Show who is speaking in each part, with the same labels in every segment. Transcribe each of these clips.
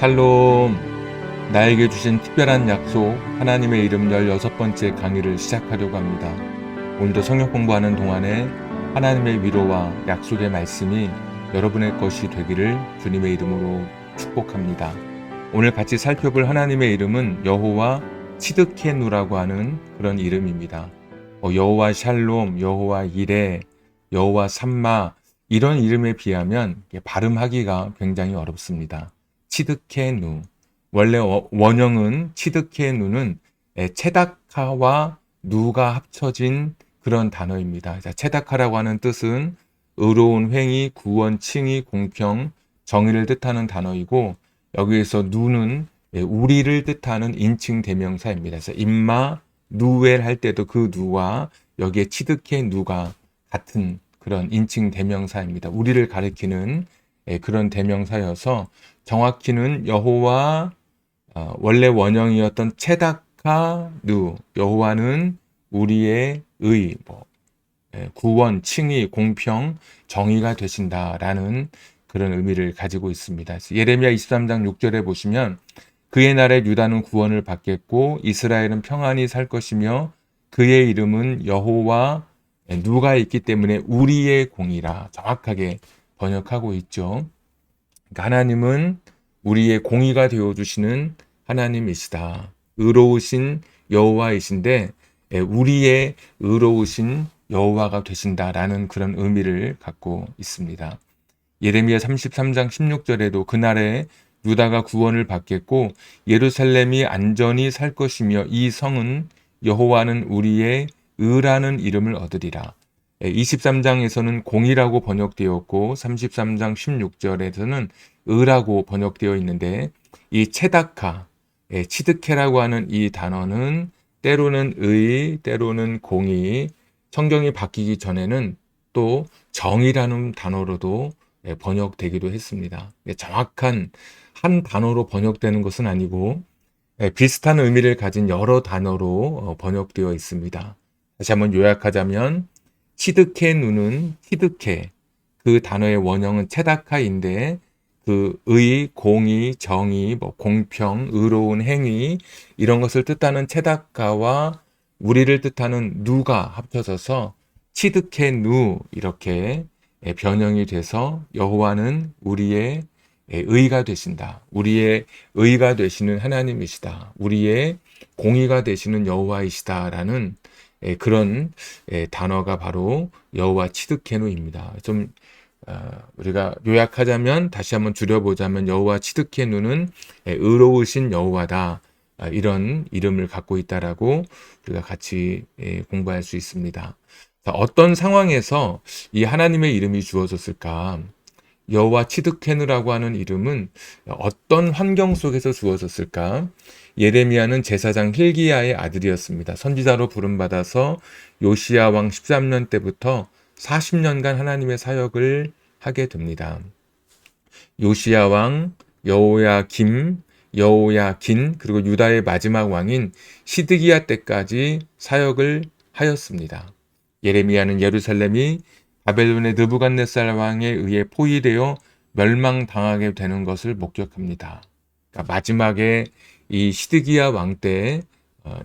Speaker 1: 샬롬. 나에게 주신 특별한 약속, 하나님의 이름 16번째 강의를 시작하려고 합니다. 오늘도 성경 공부하는 동안에 하나님의 위로와 약속의 말씀이 여러분의 것이 되기를 주님의 이름으로 축복합니다. 오늘 같이 살펴볼 하나님의 이름은 여호와 치드케누라고 하는 그런 이름입니다. 여호와 샬롬, 여호와 이레, 여호와 삼마, 이런 이름에 비하면 발음하기가 굉장히 어렵습니다. 치드케누. 원래 원형은 치드케누는 체다카와 누가 합쳐진 그런 단어입니다. 체다카라고 하는 뜻은 의로운 횡의, 구원, 칭의, 공평, 정의를 뜻하는 단어이고, 여기에서 누는 우리를 뜻하는 인칭 대명사입니다. 그래서 임마 누엘 할 때도 그 누와 여기에 치드케누가 같은 그런 인칭 대명사입니다. 우리를 가리키는 그런 대명사여서 정확히는 여호와, 원래 원형이었던 체다카 누, 여호와는 우리의 의, 구원, 칭의, 공평, 정의가 되신다라는 그런 의미를 가지고 있습니다. 예레미야 23장 6절에 보시면 그의 날에 유다는 구원을 받겠고 이스라엘은 평안히 살 것이며 그의 이름은 여호와 누가 있기 때문에 우리의 공이라 정확하게 번역하고 있죠. 그러니까 하나님은 우리의 공의가 되어주시는 하나님이시다. 의로우신 여호와이신데 우리의 의로우신 여호와가 되신다라는 그런 의미를 갖고 있습니다. 예레미야 33장 16절에도 그날에 유다가 구원을 받겠고 예루살렘이 안전히 살 것이며 이 성은 여호와는 우리의 의라는 이름을 얻으리라. 23장에서는 공이라고 번역되었고 33장 16절에서는 의라고 번역되어 있는데 이 체다카, 치드케라고 하는 이 단어는 때로는 의, 때로는 공의, 성경이 바뀌기 전에는 또 정의라는 단어로도 번역되기도 했습니다. 정확한 한 단어로 번역되는 것은 아니고 비슷한 의미를 가진 여러 단어로 번역되어 있습니다. 다시 한번 요약하자면 치드케누는 치드케, 그 단어의 원형은 체다카인데 그 의, 공의, 정의, 공평, 의로운 행위 이런 것을 뜻하는 체다카와 우리를 뜻하는 누가 합쳐져서 치드케누 이렇게 변형이 돼서 여호와는 우리의 의가 되신다. 우리의 의가 되시는 하나님이시다. 우리의 공의가 되시는 여호와이시다라는 그런 단어가 바로 여호와 치드케누입니다. 좀 우리가 요약하자면 다시 한번 줄여보자면 여호와 치드케누는 의로우신 여호와다. 이런 이름을 갖고 있다라고 우리가 같이 공부할 수 있습니다. 자, 어떤 상황에서 이 하나님의 이름이 주어졌을까? 여호와 치드케누라고 하는 이름은 어떤 환경 속에서 주어졌을까? 예레미야는 제사장 힐기야의 아들이었습니다. 선지자로 부름받아서 요시야 왕 13년 때부터 40년간 하나님의 사역을 하게 됩니다. 요시야 왕, 여호야김, 여호야긴, 그리고 유다의 마지막 왕인 시드기야 때까지 사역을 하였습니다. 예레미야는 예루살렘이 바벨론의 느부갓네살 왕에 의해 포위되어 멸망당하게 되는 것을 목격합니다. 그러니까 마지막에 이 시드기야 왕 때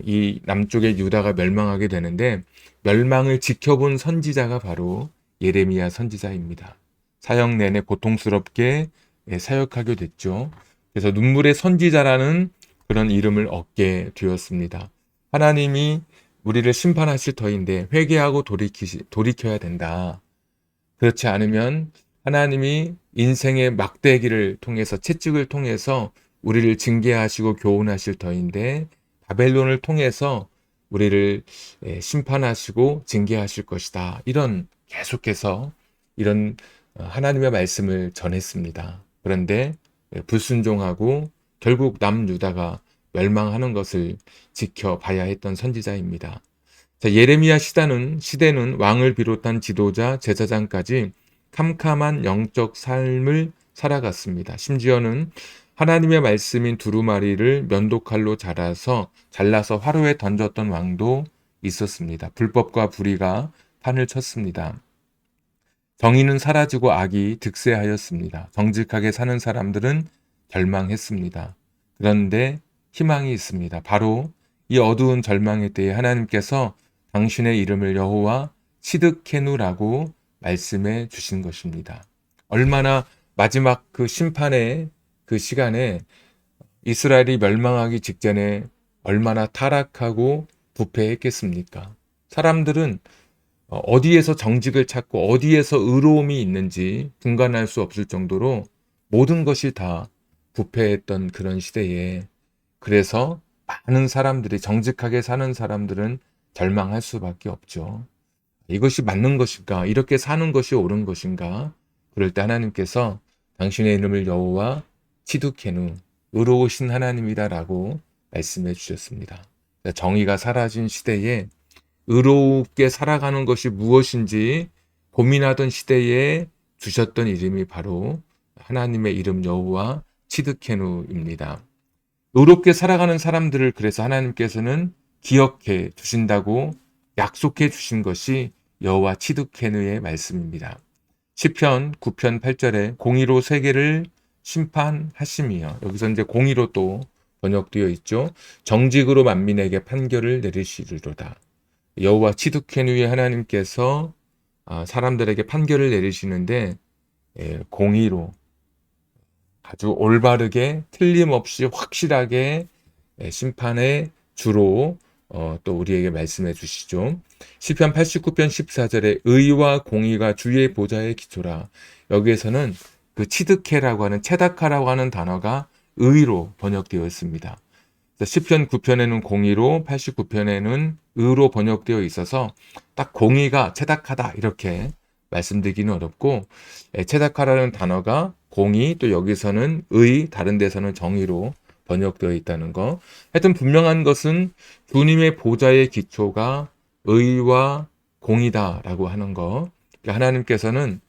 Speaker 1: 이 남쪽의 유다가 멸망하게 되는데 멸망을 지켜본 선지자가 바로 예레미야 선지자입니다. 사역 내내 고통스럽게 사역하게 됐죠. 그래서 눈물의 선지자라는 그런 이름을 얻게 되었습니다. 하나님이 우리를 심판하실 터인데 회개하고 돌이켜야 된다. 그렇지 않으면 하나님이 인생의 막대기를 통해서 채찍을 통해서 우리를 징계하시고 교훈하실 터인데 바벨론을 통해서 우리를 심판하시고 징계하실 것이다. 이런 계속해서 이런 하나님의 말씀을 전했습니다. 그런데 불순종하고 결국 남유다가 멸망하는 것을 지켜봐야 했던 선지자입니다. 자, 예레미야 시대는 왕을 비롯한 지도자, 제사장까지 캄캄한 영적 삶을 살아갔습니다. 심지어는 하나님의 말씀인 두루마리를 면도칼로 잘라서 화로에 던졌던 왕도 있었습니다. 불법과 불의가 판을 쳤습니다. 정의는 사라지고 악이 득세하였습니다. 정직하게 사는 사람들은 절망했습니다. 그런데 희망이 있습니다. 바로 이 어두운 절망의 때에 하나님께서 당신의 이름을 여호와 시드케누라고 말씀해 주신 것입니다. 얼마나 마지막 그 심판의 그 시간에 이스라엘이 멸망하기 직전에 얼마나 타락하고 부패했겠습니까? 사람들은 어디에서 정직을 찾고 어디에서 의로움이 있는지 분간할 수 없을 정도로 모든 것이 다 부패했던 그런 시대에, 그래서 많은 사람들이, 정직하게 사는 사람들은 절망할 수밖에 없죠. 이것이 맞는 것인가? 이렇게 사는 것이 옳은 것인가? 그럴 때 하나님께서 당신의 이름을 여호와 치두케누, 의로우신 하나님이다라고 말씀해 주셨습니다. 정의가 사라진 시대에 의롭게 살아가는 것이 무엇인지 고민하던 시대에 주셨던 이름이 바로 하나님의 이름 여호와 치드케누입니다. 의롭게 살아가는 사람들을 그래서 하나님께서는 기억해 주신다고 약속해 주신 것이 여호와 치드케누의 말씀입니다. 시편 9편 8절에 공의로 세계를 심판하심이요. 여기서 이제 공의로 또 번역되어 있죠. 정직으로 만민에게 판결을 내리시리로다. 여호와 치드케누의 하나님께서 사람들에게 판결을 내리시는데 공의로 아주 올바르게 틀림없이 확실하게 심판의 주로 또 우리에게 말씀해 주시죠. 시편 89편 14절에 의와 공의가 주의 보좌의 기초라. 여기에서는 그 치드케라고 하는, 체다카라고 하는 단어가 의로 번역되어 있습니다. 시편 9편에는 공의로, 89편에는 의로 번역되어 있어서 딱 공의가 체다카다 이렇게 말씀드리기는 어렵고, 체다카라는 단어가 공의, 또 여기서는 의, 다른 데서는 정의로 번역되어 있다는 거. 하여튼 분명한 것은 주님의 보좌의 기초가 의와 공의다라고 하는 거. 그러니까 하나님께서는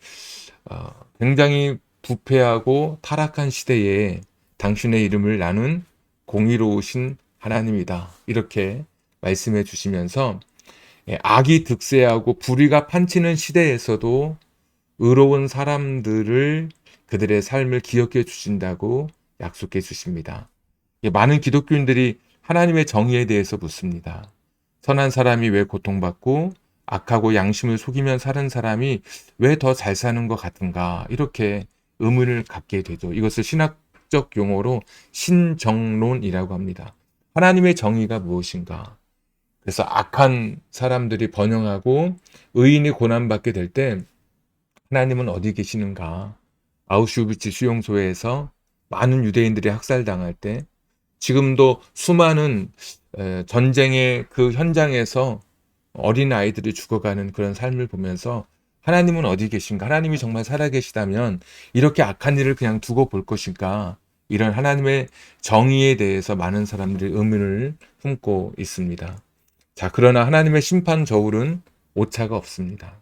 Speaker 1: 굉장히 부패하고 타락한 시대에 당신의 이름을 나눈 공의로우신 하나님이다, 이렇게 말씀해 주시면서 악이 득세하고 불의가 판치는 시대에서도 의로운 사람들을, 그들의 삶을 기억해 주신다고 약속해 주십니다. 많은 기독교인들이 하나님의 정의에 대해서 묻습니다. 선한 사람이 왜 고통받고 악하고 양심을 속이면 사는 사람이 왜 더 잘 사는 것 같은가, 이렇게 의문을 갖게 되죠. 이것을 신학적 용어로 신정론이라고 합니다. 하나님의 정의가 무엇인가? 그래서 악한 사람들이 번영하고 의인이 고난받게 될 때 하나님은 어디 계시는가? 아우슈비츠 수용소에서 많은 유대인들이 학살당할 때, 지금도 수많은 전쟁의 그 현장에서 어린 아이들이 죽어가는 그런 삶을 보면서 하나님은 어디 계신가? 하나님이 정말 살아계시다면 이렇게 악한 일을 그냥 두고 볼 것인가? 이런 하나님의 정의에 대해서 많은 사람들이 의문을 품고 있습니다. 자, 그러나 하나님의 심판 저울은 오차가 없습니다.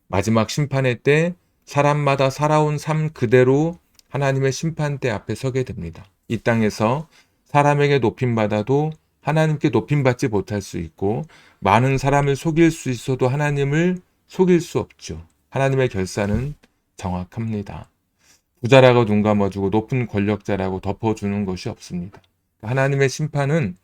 Speaker 1: 마지막 심판의 때 사람마다 살아온 삶 그대로 하나님의 심판대 앞에 서게 됩니다. 이 땅에서 사람에게 높임받아도 하나님께 높임받지 못할 수 있고, 많은 사람을 속일 수 있어도 하나님을 속일 수 없죠. 하나님의 결산은 정확합니다. 부자라고 눈 감아주고 높은 권력자라고 덮어주는 것이 없습니다. 하나님의 심판은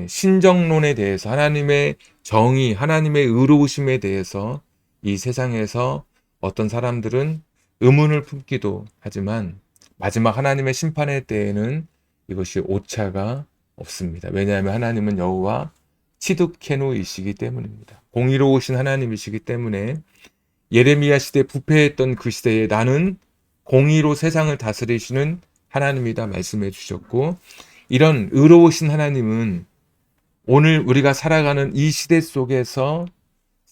Speaker 1: 신정론에 대해서, 하나님의 정의, 하나님의 의로우심에 대해서 이 세상에서 어떤 사람들은 의문을 품기도 하지만 마지막 하나님의 심판의 때에는 이것이 오차가 없습니다. 왜냐하면 하나님은 여호와 치드케누이시기 때문입니다. 공의로우신 하나님이시기 때문에 예레미야 시대 부패했던 그 시대에 나는 공의로 세상을 다스리시는 하나님이다 말씀해 주셨고, 이런 의로우신 하나님은 오늘 우리가 살아가는 이 시대 속에서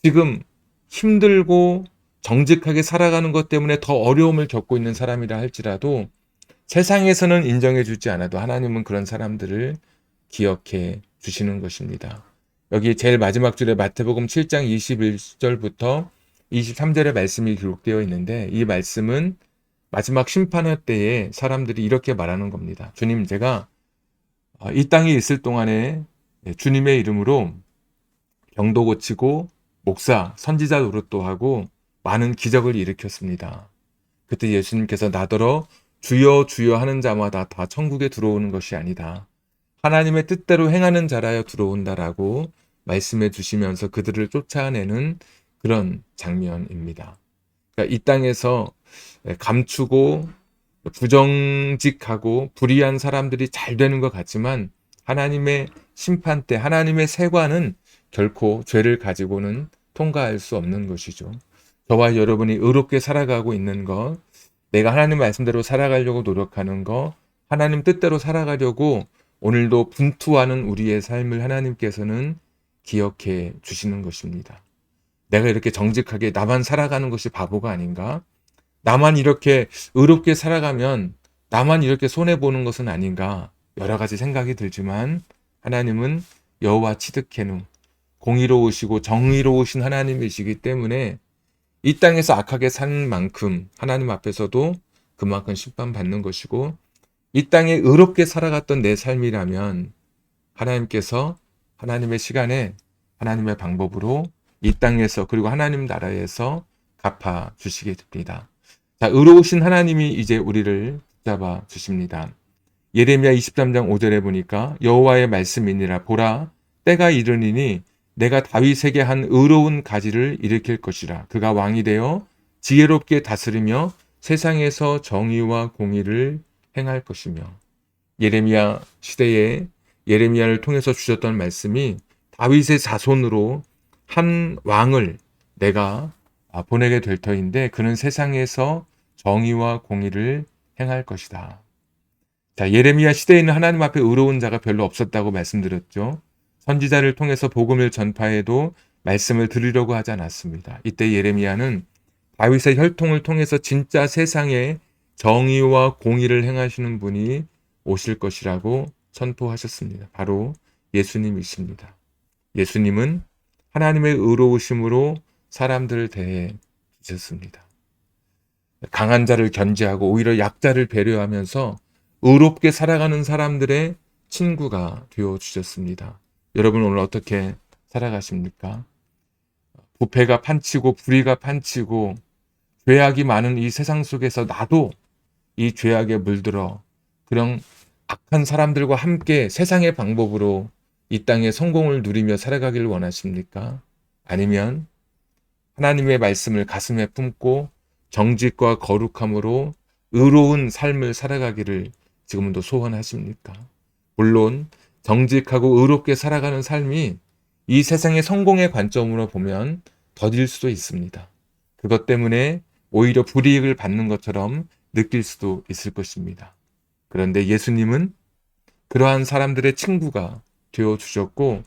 Speaker 1: 지금 힘들고 정직하게 살아가는 것 때문에 더 어려움을 겪고 있는 사람이라 할지라도 세상에서는 인정해 주지 않아도 하나님은 그런 사람들을 기억해 주시는 것입니다. 여기 제일 마지막 줄에 마태복음 7장 21절부터 23절의 말씀이 기록되어 있는데, 이 말씀은 마지막 심판의 때에 사람들이 이렇게 말하는 겁니다. 주님, 제가 이 땅에 있을 동안에 주님의 이름으로 병도 고치고 목사, 선지자 노릇도 하고 많은 기적을 일으켰습니다. 그때 예수님께서 나더러 주여 주여 하는 자마다 다 천국에 들어오는 것이 아니다. 하나님의 뜻대로 행하는 자라야 들어온다라고 말씀해 주시면서 그들을 쫓아내는 그런 장면입니다. 그러니까 이 땅에서 감추고 부정직하고 불의한 사람들이 잘 되는 것 같지만 하나님의 심판 때 하나님의 세관은 결코 죄를 가지고는 통과할 수 없는 것이죠. 저와 여러분이 의롭게 살아가고 있는 것, 내가 하나님 말씀대로 살아가려고 노력하는 것, 하나님 뜻대로 살아가려고 오늘도 분투하는 우리의 삶을 하나님께서는 기억해 주시는 것입니다. 내가 이렇게 정직하게 나만 살아가는 것이 바보가 아닌가? 나만 이렇게 의롭게 살아가면 나만 이렇게 손해보는 것은 아닌가? 여러 가지 생각이 들지만 하나님은 여호와 치드케누, 공의로우시고 정의로우신 하나님이시기 때문에 이 땅에서 악하게 산 만큼 하나님 앞에서도 그만큼 심판받는 것이고, 이 땅에 의롭게 살아갔던 내 삶이라면 하나님께서 하나님의 시간에 하나님의 방법으로 이 땅에서 그리고 하나님 나라에서 갚아 주시게 됩니다. 자, 의로우신 하나님이 이제 우리를 붙잡아 주십니다. 예레미야 23장 5절에 보니까 여호와의 말씀이니라. 보라, 때가 이르니니 내가 다윗에게 한 의로운 가지를 일으킬 것이라. 그가 왕이 되어 지혜롭게 다스리며 세상에서 정의와 공의를 행할 것이며. 예레미야 시대에 예레미야를 통해서 주셨던 말씀이 다윗의 자손으로 한 왕을 내가 보내게 될 터인데 그는 세상에서 정의와 공의를 행할 것이다. 자, 예레미야 시대에는 하나님 앞에 의로운 자가 별로 없었다고 말씀드렸죠. 선지자를 통해서 복음을 전파해도 말씀을 들으려고 하지 않았습니다. 이때 예레미야는 다윗의 혈통을 통해서 진짜 세상에 정의와 공의를 행하시는 분이 오실 것이라고 선포하셨습니다. 바로 예수님이십니다. 예수님은 하나님의 의로우심으로 사람들을 대해 주셨습니다. 강한 자를 견제하고 오히려 약자를 배려하면서 의롭게 살아가는 사람들의 친구가 되어 주셨습니다. 여러분 오늘 어떻게 살아가십니까? 부패가 판치고 불의가 판치고 죄악이 많은 이 세상 속에서 나도 이 죄악에 물들어 그런 악한 사람들과 함께 세상의 방법으로 이 땅에 성공을 누리며 살아가기를 원하십니까? 아니면 하나님의 말씀을 가슴에 품고 정직과 거룩함으로 의로운 삶을 살아가기를 지금도 소원하십니까? 물론 정직하고 의롭게 살아가는 삶이 이 세상의 성공의 관점으로 보면 더딜 수도 있습니다. 그것 때문에 오히려 불이익을 받는 것처럼 느낄 수도 있을 것입니다. 그런데 예수님은 그러한 사람들의 친구가 되어 주셨고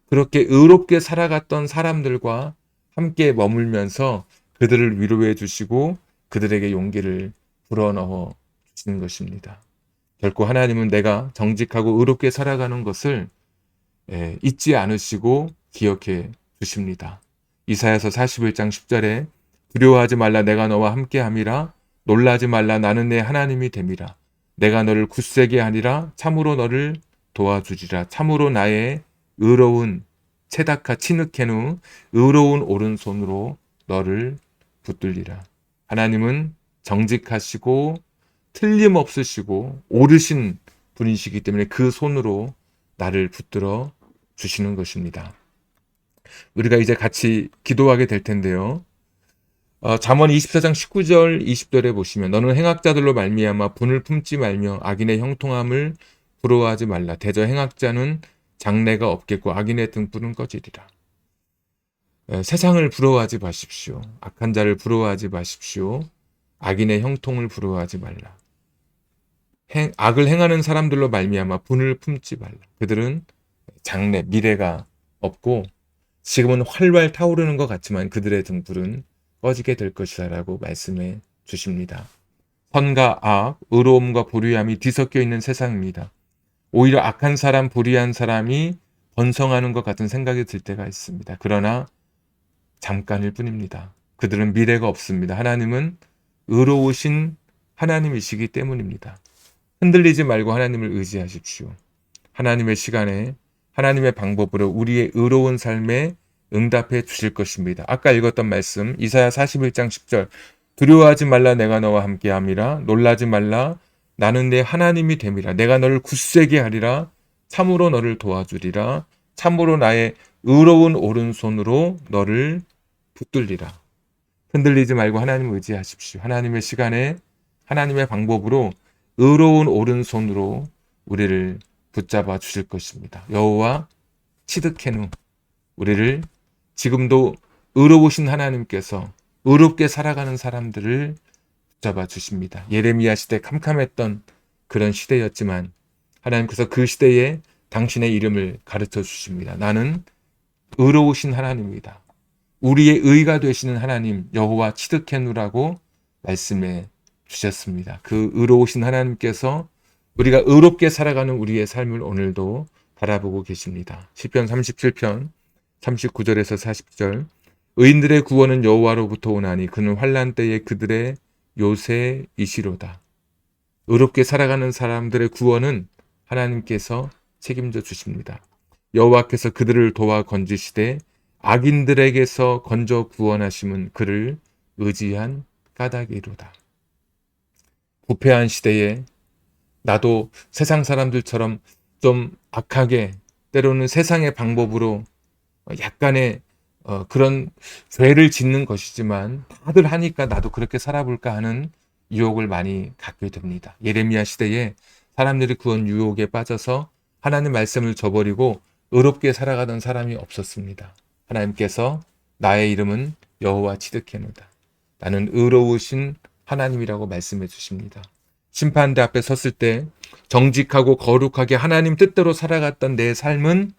Speaker 1: 그렇게 의롭게 살아갔던 사람들과 함께 머물면서 그들을 위로해 주시고 그들에게 용기를 불어넣어 주시는 것입니다. 결코 하나님은 내가 정직하고 의롭게 살아가는 것을 잊지 않으시고 기억해 주십니다. 이사야서 41장 10절에 두려워하지 말라 내가 너와 함께함이라 놀라지 말라 나는 내 하나님이 됨이라 내가 너를 굳세게 하니라 참으로 너를 도와주리라 참으로 나의 의로운 체다카 치느케누 의로운 오른손으로 너를 붙들리라. 하나님은 정직하시고 틀림없으시고 옳으신 분이시기 때문에 그 손으로 나를 붙들어 주시는 것입니다. 우리가 이제 같이 기도하게 될 텐데요. 잠언 24장 19절 20절에 보시면 너는 행악자들로 말미암아 분을 품지 말며 악인의 형통함을 부러워하지 말라. 대저 행악자는 장래가 없겠고 악인의 등불은 꺼지리라. 세상을 부러워하지 마십시오. 악한 자를 부러워하지 마십시오. 악인의 형통을 부러워하지 말라. 악을 행하는 사람들로 말미암아 분을 품지 말라. 그들은 장래, 미래가 없고 지금은 활활 타오르는 것 같지만 그들의 등불은 꺼지게 될 것이다 라고 말씀해 주십니다. 선과 악, 의로움과 불의함이 뒤섞여 있는 세상입니다. 오히려 악한 사람, 불의한 사람이 번성하는 것 같은 생각이 들 때가 있습니다. 그러나 잠깐일 뿐입니다. 그들은 미래가 없습니다. 하나님은 의로우신 하나님이시기 때문입니다. 흔들리지 말고 하나님을 의지하십시오. 하나님의 시간에 하나님의 방법으로 우리의 의로운 삶에 응답해 주실 것입니다. 아까 읽었던 말씀 이사야 41장 10절 두려워하지 말라 내가 너와 함께함이라. 놀라지 말라 나는 내 하나님이 됨이라. 내가 너를 굳세게 하리라. 참으로 너를 도와주리라. 참으로 나의 의로운 오른손으로 너를 붙들리라. 흔들리지 말고 하나님을 의지하십시오. 하나님의 시간에 하나님의 방법으로 의로운 오른손으로 우리를 붙잡아 주실 것입니다. 여호와 치드케누, 우리를 지금도 의로우신 하나님께서 의롭게 살아가는 사람들을 붙잡아 주십니다. 예레미야 시대 캄캄했던 그런 시대였지만 하나님께서 그 시대에 당신의 이름을 가르쳐 주십니다. 나는 의로우신 하나님이다. 우리의 의가 되시는 하나님 여호와 치드케누라고 말씀해 주셨습니다. 그 의로우신 하나님께서 우리가 의롭게 살아가는 우리의 삶을 오늘도 바라보고 계십니다. 시편 37편 39절에서 40절 의인들의 구원은 여호와로부터 오나니 그는 환난 때에 그들의 요새이시로다. 의롭게 살아가는 사람들의 구원은 하나님께서 책임져 주십니다. 여호와께서 그들을 도와 건지시되 악인들에게서 건져 구원하심은 그를 의지한 까닭이로다. 부패한 시대에 나도 세상 사람들처럼 좀 악하게 때로는 세상의 방법으로 약간의 그런 죄를 짓는 것이지만 다들 하니까 나도 그렇게 살아볼까 하는 유혹을 많이 갖게 됩니다. 예레미야 시대에 사람들이 그런 유혹에 빠져서 하나님 말씀을 저버리고 의롭게 살아가던 사람이 없었습니다. 하나님께서 나의 이름은 여호와 치드케누다. 나는 의로우신 하나님이라고 말씀해 주십니다. 심판대 앞에 섰을 때 정직하고 거룩하게 하나님 뜻대로 살아갔던 내 삶은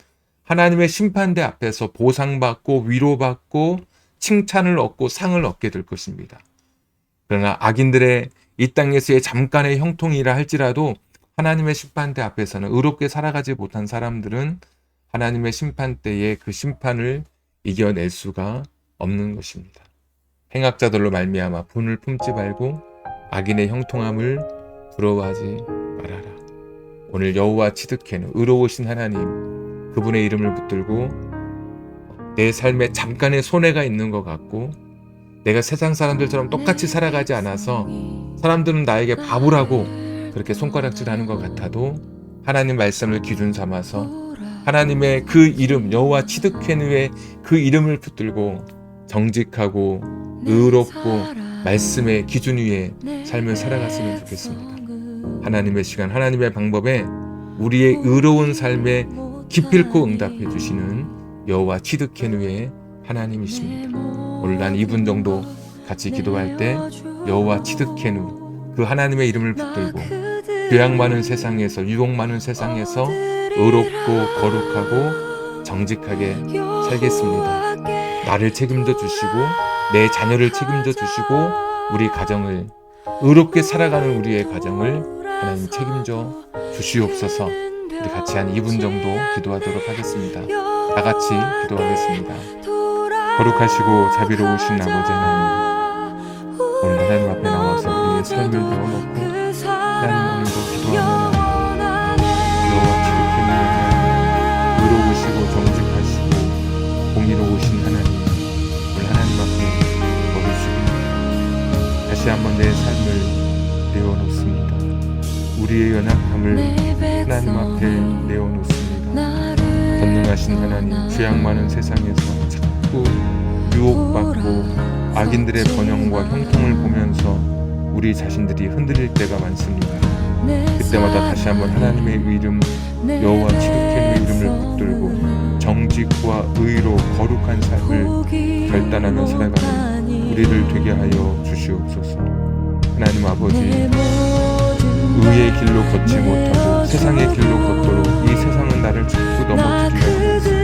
Speaker 1: 하나님의 심판대 앞에서 보상받고 위로받고 칭찬을 얻고 상을 얻게 될 것입니다. 그러나 악인들의 이 땅에서의 잠깐의 형통이라 할지라도 하나님의 심판대 앞에서는 의롭게 살아가지 못한 사람들은 하나님의 심판대에 그 심판을 이겨낼 수가 없는 것입니다. 행악자들로 말미암아 분을 품지 말고 악인의 형통함을 부러워하지 말아라. 오늘 여호와 치드케누 의로우신 하나님 그분의 이름을 붙들고 내 삶에 잠깐의 손해가 있는 것 같고 내가 세상 사람들처럼 똑같이 살아가지 않아서 사람들은 나에게 바보라고 그렇게 손가락질하는 것 같아도 하나님 말씀을 기준 삼아서 하나님의 그 이름 여호와 치드케누의 그 이름을 붙들고 정직하고 의롭고 말씀의 기준 위에 삶을 살아갔으면 좋겠습니다. 하나님의 시간 하나님의 방법에 우리의 의로운 삶에 기필코 응답해 주시는 여호와 치드케누의 하나님이십니다. 오늘 한 2분 정도 같이 기도할 때 여호와 치드케누 그 하나님의 이름을 붙들고 죄악 많은 세상에서 유혹 많은 세상에서 의롭고 거룩하고 정직하게 살겠습니다. 나를 책임져 주시고 내 자녀를 책임져 주시고 우리 가정을 의롭게 살아가는 우리의 가정을 하나님 책임져 주시옵소서. 우리 같이 한 2분 정도 기도하도록 하겠습니다. 다 같이 기도하겠습니다. 거룩하시고 자비로우신 아버지 하나님, 오늘 하나님 앞에 나와서 우리의 삶을 내어놓고 하나님 오늘도 기도합니다. 여호와 치드케누의 하나님, 의로우시고 정직하시고 공의로우신 하나님, 오늘 하나님 앞에 머리 숙입니다. 다시 한번 내 삶을 내어놓습니다. 우리의 연약함을 하나님 앞에 내어놓습니다. 전능하신 하나님, 죄악 많은 세상에서 자꾸 유혹받고 악인들의 번영과 형통을 보면서 우리 자신들이 흔들릴 때가 많습니다. 그때마다 다시 한번 하나님의 이름 여호와 치드케누의 이름을 붙들고 정직과 의로 거룩한 삶을 결단하며 살아가는 우리를 되게 하여 주시옵소서. 하나님 아버지, 의의 길로 걷지 못하고 세상의 길로 걷도록 이 세상은 나를 자꾸 넘어뜨리려고 합니다.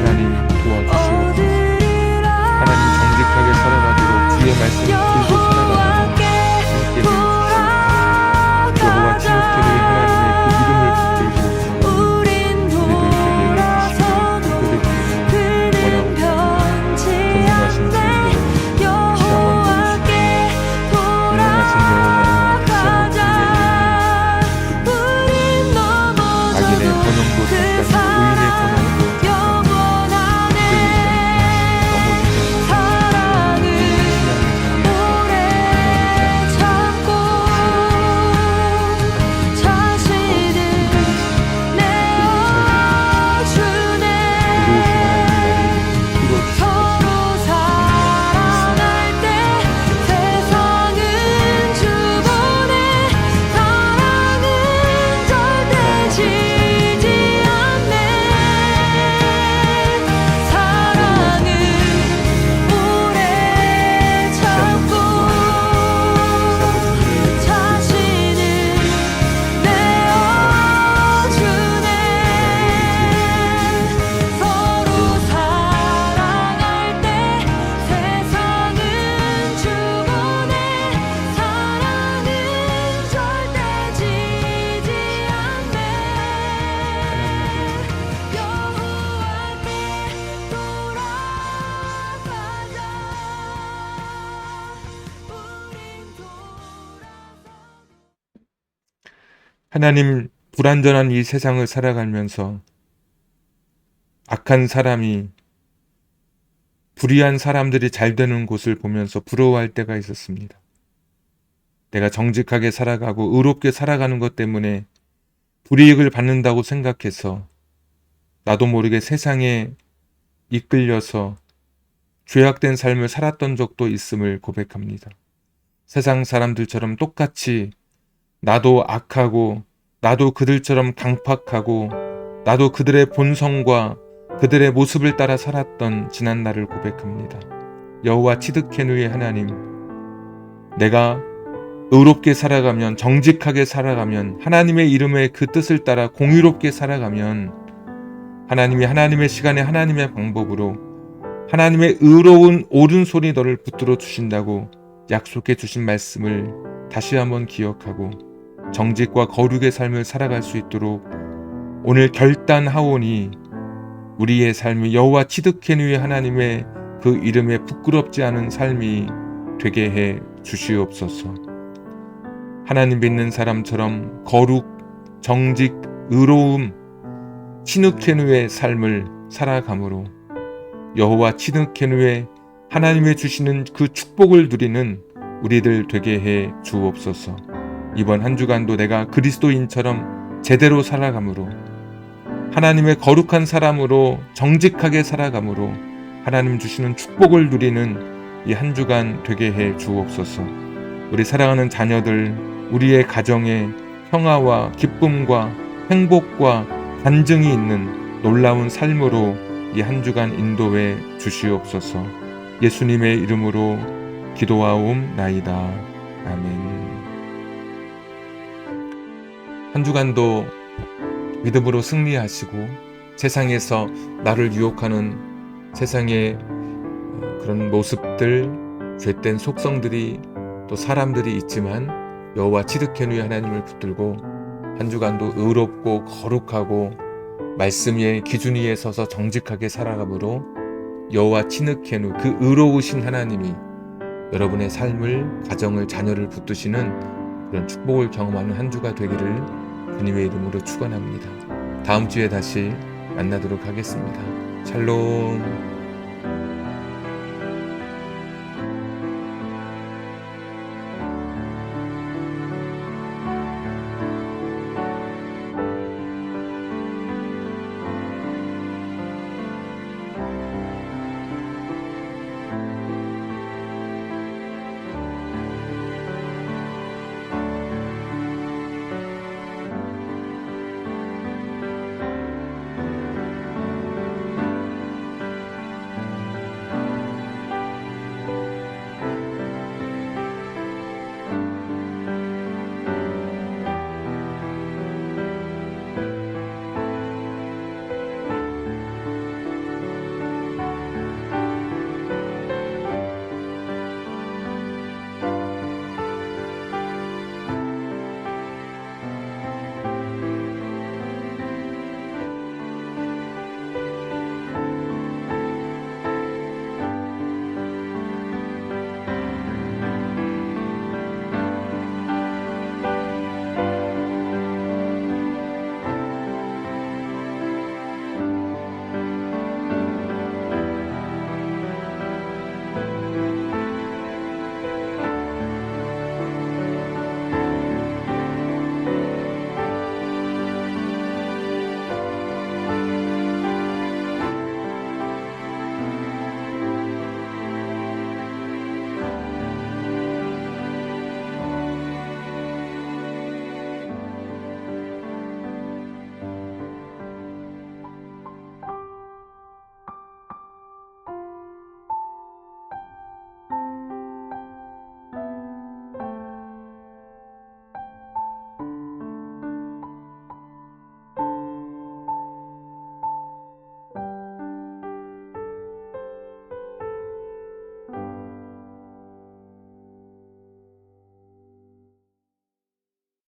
Speaker 1: 하나님 도와주시옵소서. 하나님 정직하게 살아가도록 주의 말씀을 들고 살아가도록 함께 해주시옵소서. 여호와 치드케누의 하나님의 그 이름을 붙들고 우리들 되게 해주시기를 간절히 원하옵소서. 전능하신 주님 여호와 다시 한번 보여주시옵소서. 전능하신 여호와 다시 한번 악인의 번영도 닦아주고 의인의 번영도 닦아주고 흔들리지 않고 넘어지지 않고 하나님, 불완전한 이 세상을 살아가면서 악한 사람이, 불의한 사람들이 잘 되는 곳을 보면서 부러워할 때가 있었습니다. 내가 정직하게 살아가고 의롭게 살아가는 것 때문에 불이익을 받는다고 생각해서 나도 모르게 세상에 이끌려서 죄악된 삶을 살았던 적도 있음을 고백합니다. 세상 사람들처럼 똑같이 나도 악하고 나도 그들처럼 강팍하고 나도 그들의 본성과 그들의 모습을 따라 살았던 지난 날을 고백합니다. 여호와 치드케누의 하나님, 내가 의롭게 살아가면, 정직하게 살아가면, 하나님의 이름의 그 뜻을 따라 공의롭게 살아가면 하나님이 하나님의 시간에 하나님의 방법으로 하나님의 의로운 옳은 손이 너를 붙들어 주신다고 약속해 주신 말씀을 다시 한번 기억하고 정직과 거룩의 삶을 살아갈 수 있도록 오늘 결단하오니 우리의 삶이 여호와 치드케누의 하나님의 그 이름에 부끄럽지 않은 삶이 되게 해 주시옵소서. 하나님 믿는 사람처럼 거룩, 정직, 의로움, 치누케누의 삶을 살아감으로 여호와 치누케누의 하나님의 주시는 그 축복을 누리는 우리들 되게 해 주옵소서. 이번 한 주간도 내가 그리스도인처럼 제대로 살아감으로 하나님의 거룩한 사람으로 정직하게 살아감으로 하나님 주시는 축복을 누리는 이 한 주간 되게 해 주옵소서. 우리 사랑하는 자녀들, 우리의 가정에 평화와 기쁨과 행복과 간증이 있는 놀라운 삶으로 이 한 주간 인도해 주시옵소서. 예수님의 이름으로 기도하옵나이다. 아멘. 한 주간도 믿음으로 승리하시고 세상에서 나를 유혹하는 세상의 그런 모습들, 죄된 속성들이 또 사람들이 있지만 여호와 치드케누의 하나님을 붙들고 한 주간도 의롭고 거룩하고 말씀 위에 기준 위에 서서 정직하게 살아감으로 여호와 치드케누 그 의로우신 하나님이 여러분의 삶을, 가정을, 자녀를 붙드시는 그런 축복을 경험하는 한 주가 되기를 주님의 이름으로 축원합니다. 다음 주에 다시 만나도록 하겠습니다. 샬롬.